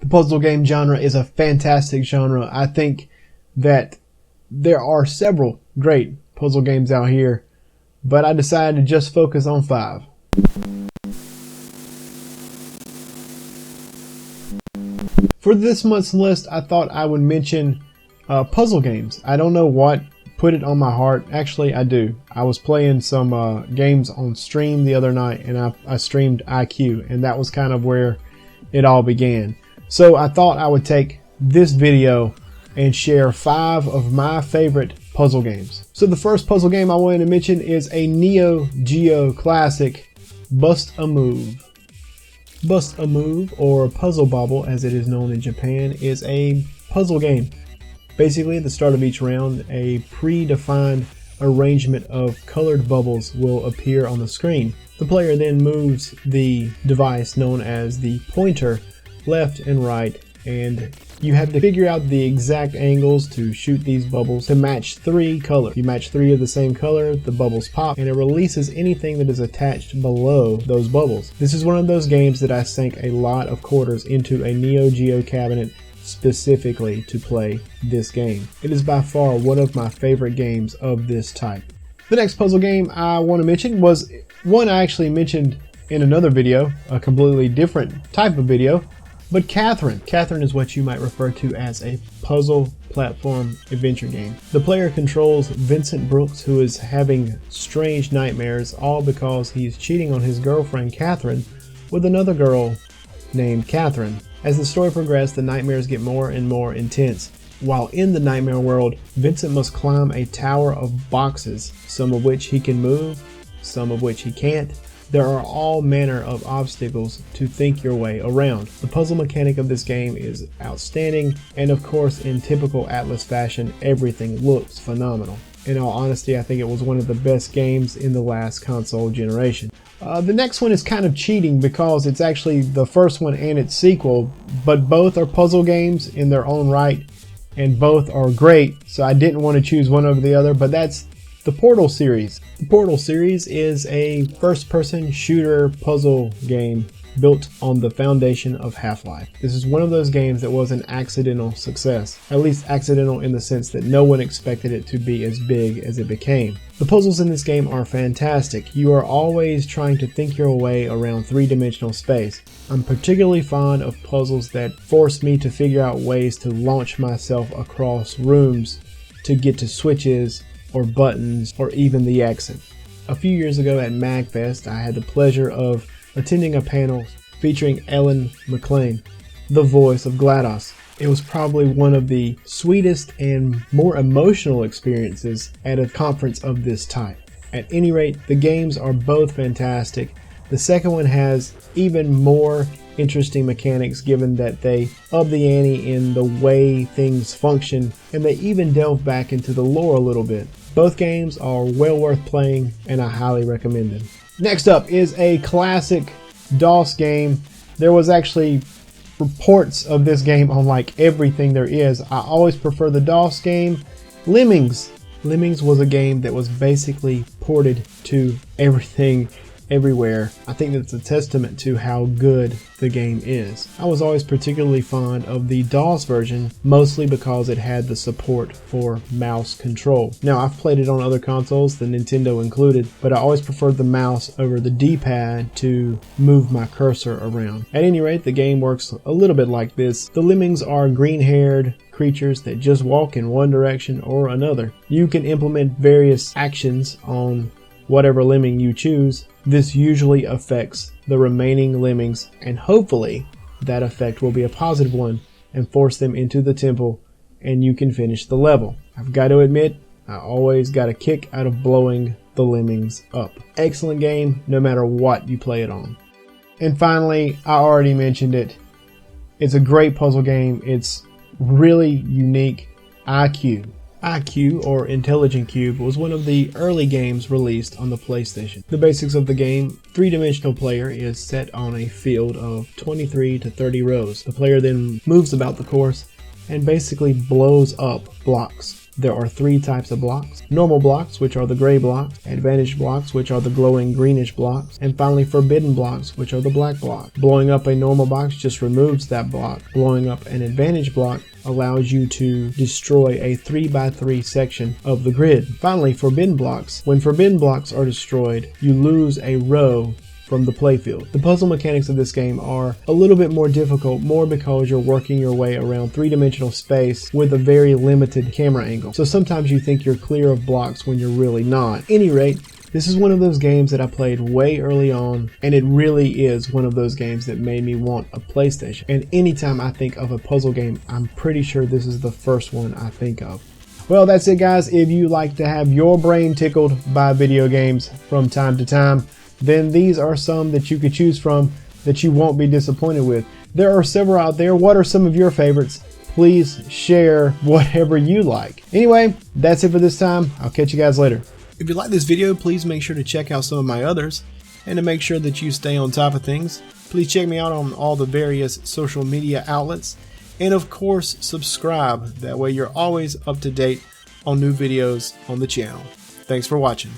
The puzzle game genre is a fantastic genre. I think that there are several great puzzle games out here, but I decided to just focus on 5. For this month's list, I thought I would mention puzzle games. I don't know what put it on my heart. Actually, I do. I was playing some games on stream the other night, and I streamed IQ, and that was kind of where it all began. So I thought I would take this video and share 5 of my favorite puzzle games. So the first puzzle game I wanted to mention is a Neo Geo classic, Bust a Move. Bust a Move, or Puzzle Bobble as it is known in Japan, is a puzzle game. Basically, at the start of each round, a predefined arrangement of colored bubbles will appear on the screen. The player then moves the device known as the pointer left and right, and you have to figure out the exact angles to shoot these bubbles to match 3 colors. If you match 3 of the same color, the bubbles pop and it releases anything that is attached below those bubbles. This is one of those games that I sank a lot of quarters into a Neo Geo cabinet specifically to play this game. It is by far one of my favorite games of this type. The next puzzle game I want to mention was one I actually mentioned in another video, a completely different type of video. But Catherine is what you might refer to as a puzzle platform adventure game. The player controls Vincent Brooks, who is having strange nightmares, all because he's cheating on his girlfriend Catherine with another girl named Catherine. As the story progresses, the nightmares get more and more intense. While in the nightmare world, Vincent must climb a tower of boxes, some of which he can move, some of which he can't. There are all manner of obstacles to think your way around. The puzzle mechanic of this game is outstanding, and of course, in typical Atlas fashion, everything looks phenomenal. In all honesty, I think it was one of the best games in the last console generation. The next one is kind of cheating because it's actually the first one and its sequel, but both are puzzle games in their own right, and both are great, so I didn't want to choose one over the other, but that's the Portal series. The Portal series is a first-person shooter puzzle game built on the foundation of Half-Life. This is one of those games that was an accidental success, at least accidental in the sense that no one expected it to be as big as it became. The puzzles in this game are fantastic. You are always trying to think your way around 3-dimensional space. I'm particularly fond of puzzles that force me to figure out ways to launch myself across rooms to get to switches or buttons or even the exit. A few years ago at MagFest, I had the pleasure of attending a panel featuring Ellen McLean, the voice of GLaDOS. It was probably one of the sweetest and more emotional experiences at a conference of this type. At any rate, the games are both fantastic. The second one has even more interesting mechanics given that they up the ante in the way things function, and they even delve back into the lore a little bit. Both games are well worth playing, and I highly recommend them. Next up is a classic DOS game. There was actually reports of this game on like everything there is. I always prefer the DOS game, Lemmings. Lemmings was a game that was basically ported to everything, everywhere. I think that's a testament to how good the game is. I was always particularly fond of the DOS version, mostly because it had the support for mouse control. Now, I've played it on other consoles, the Nintendo included, but I always preferred the mouse over the D-pad to move my cursor around. At any rate, the game works a little bit like this. The Lemmings are green-haired creatures that just walk in one direction or another. You can implement various actions on whatever lemming you choose. This usually affects the remaining lemmings, and hopefully that effect will be a positive one and force them into the temple and you can finish the level. I've got to admit, I always got a kick out of blowing the lemmings up. Excellent game no matter what you play it on. And finally, I already mentioned it. It's a great puzzle game. It's really unique. IQ. IQ, or Intelligent Cube, was one of the early games released on the PlayStation. The basics of the game: 3-dimensional player is set on a field of 23 to 30 rows. The player then moves about the course and basically blows up blocks. There are 3 types of blocks: normal blocks, which are the gray blocks; advantage blocks, which are the glowing greenish blocks; and finally forbidden blocks, which are the black blocks. Blowing up a normal box just removes that block. Blowing up an advantage block allows you to destroy a 3x3 section of the grid. Finally, forbidden blocks. When forbidden blocks are destroyed, you lose a row from the playfield. The puzzle mechanics of this game are a little bit more difficult, more because you're working your way around 3-dimensional space with a very limited camera angle. So sometimes you think you're clear of blocks when you're really not. At any rate, this is one of those games that I played way early on, and it really is one of those games that made me want a PlayStation. And anytime I think of a puzzle game, I'm pretty sure this is the first one I think of. Well, that's it, guys. If you like to have your brain tickled by video games from time to time, then these are some that you could choose from that you won't be disappointed with. There are several out there. What are some of your favorites? Please share whatever you like. Anyway, that's it for this time. I'll catch you guys later. If you like this video, please make sure to check out some of my others. And to make sure that you stay on top of things, please check me out on all the various social media outlets. And of course, subscribe. That way you're always up to date on new videos on the channel. Thanks for watching.